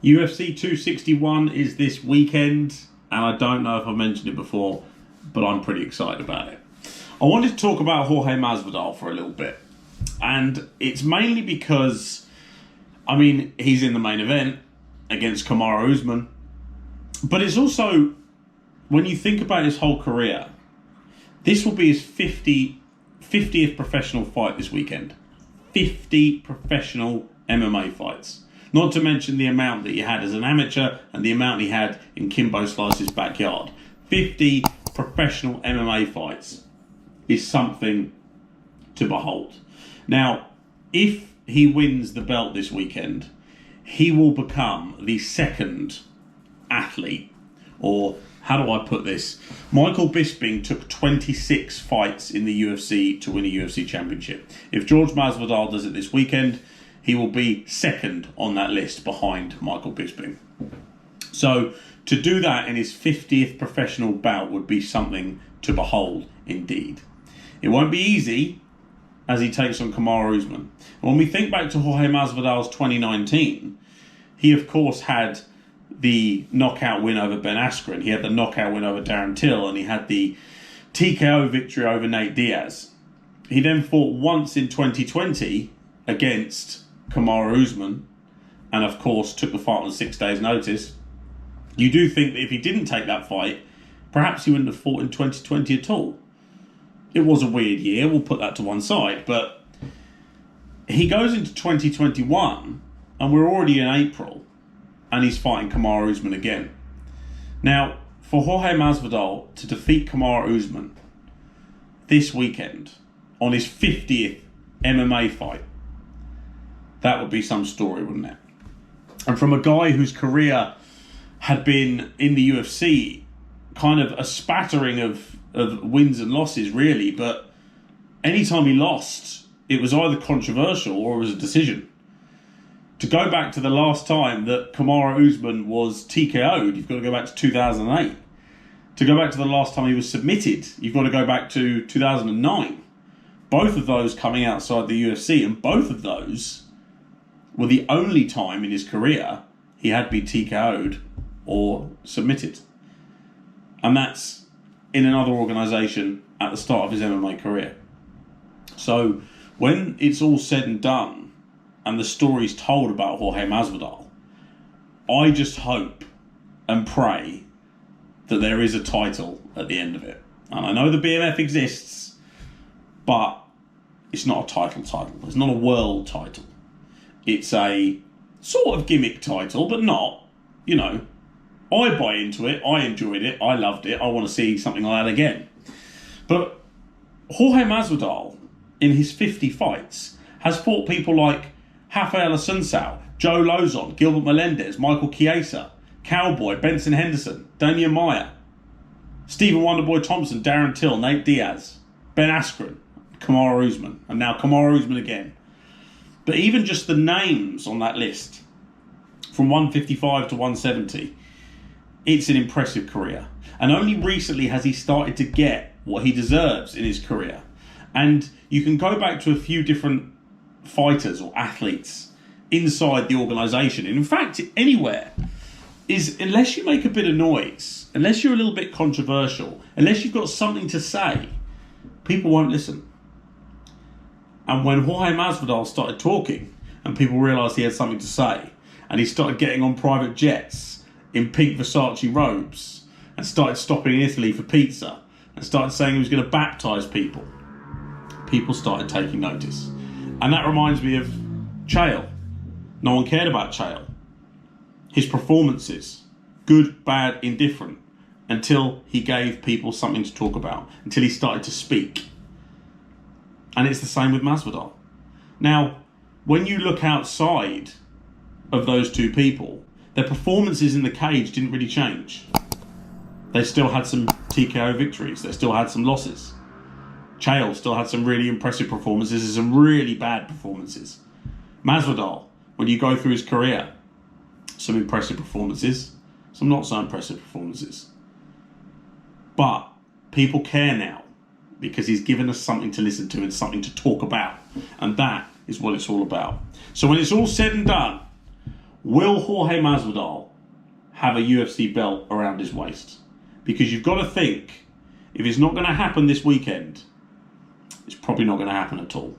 UFC 261 is this weekend, and I don't know if I mentioned it before, but I'm pretty excited about it. I wanted to talk about Jorge Masvidal for a little bit, and it's mainly because, he's in the main event against Kamaru Usman, but it's also, when you think about his whole career, this will be his 50th professional fight this weekend. 50 professional MMA fights. Not to mention the amount that he had as an amateur and the amount he had in Kimbo Slice's backyard. 50 professional MMA fights is something to behold. Now, if he wins the belt this weekend, he will become the second athlete, or how do I put this? Michael Bisping took 26 fights in the UFC to win a UFC championship. If Jorge Masvidal does it this weekend, he will be second on that list behind Michael Bisping. So to do that in his 50th professional bout would be something to behold indeed. It won't be easy as he takes on Kamaru Usman. When we think back to Jorge Masvidal's 2019, he of course had the knockout win over Ben Askren, he had the knockout win over Darren Till, and he had the TKO victory over Nate Diaz. He then fought once in 2020 against Kamaru Usman, and of course took the fight on 6 days' notice. You do think that if he didn't take that fight, perhaps he wouldn't have fought in 2020 at all. It was a weird year, we'll put that to one side, but he goes into 2021, and we're already in April, and he's fighting Kamaru Usman again. Now, for Jorge Masvidal to defeat Kamaru Usman this weekend on his 50th MMA fight, that would be some story, wouldn't it? And from a guy whose career had been in the UFC, kind of a spattering of wins and losses, really, but anytime he lost, it was either controversial or it was a decision. To go back to the last time that Kamaru Usman was TKO'd, you've got to go back to 2008. To go back to the last time he was submitted, you've got to go back to 2009. Both of those coming outside the UFC, and both of those were the only time in his career he had been TKO'd or submitted. And that's in another organisation at the start of his MMA career. So when it's all said and done and the story's told about Jorge Masvidal, I just hope and pray that there is a title at the end of it. And I know the BMF exists, but it's not a title. It's not a world title. It's a sort of gimmick title, but not, I buy into it, I enjoyed it, I loved it, I want to see something like that again. But Jorge Masvidal, in his 50 fights, has fought people like Rafael Assunção, Joe Lozon, Gilbert Melendez, Michael Chiesa, Cowboy, Benson Henderson, Damian Maia, Stephen Wonderboy Thompson, Darren Till, Nate Diaz, Ben Askren, Kamaru Usman, and now Kamaru Usman again. But even just the names on that list, from 155 to 170, it's an impressive career. And only recently has he started to get what he deserves in his career. And you can go back to a few different fighters or athletes inside the organisation, and in fact anywhere, is unless you make a bit of noise, unless you're a little bit controversial, unless you've got something to say, people won't listen. And when Jorge Masvidal started talking and people realised he had something to say, and he started getting on private jets in pink Versace robes and started stopping in Italy for pizza and started saying he was going to baptise people, people started taking notice. And that reminds me of Chael. No one cared about Chael. His performances, good, bad, indifferent, until he gave people something to talk about, until he started to speak. And it's the same with Masvidal. Now, when you look outside of those two people, their performances in the cage didn't really change. They still had some TKO victories. They still had some losses. Chael still had some really impressive performances and some really bad performances. Masvidal, when you go through his career, some impressive performances, some not so impressive performances. But people care now because he's given us something to listen to and something to talk about. And that is what it's all about. So when it's all said and done, Will Jorge Masvidal have a UFC belt around his waist? Because you've got to think, if it's not going to happen this weekend, it's probably not going to happen at all.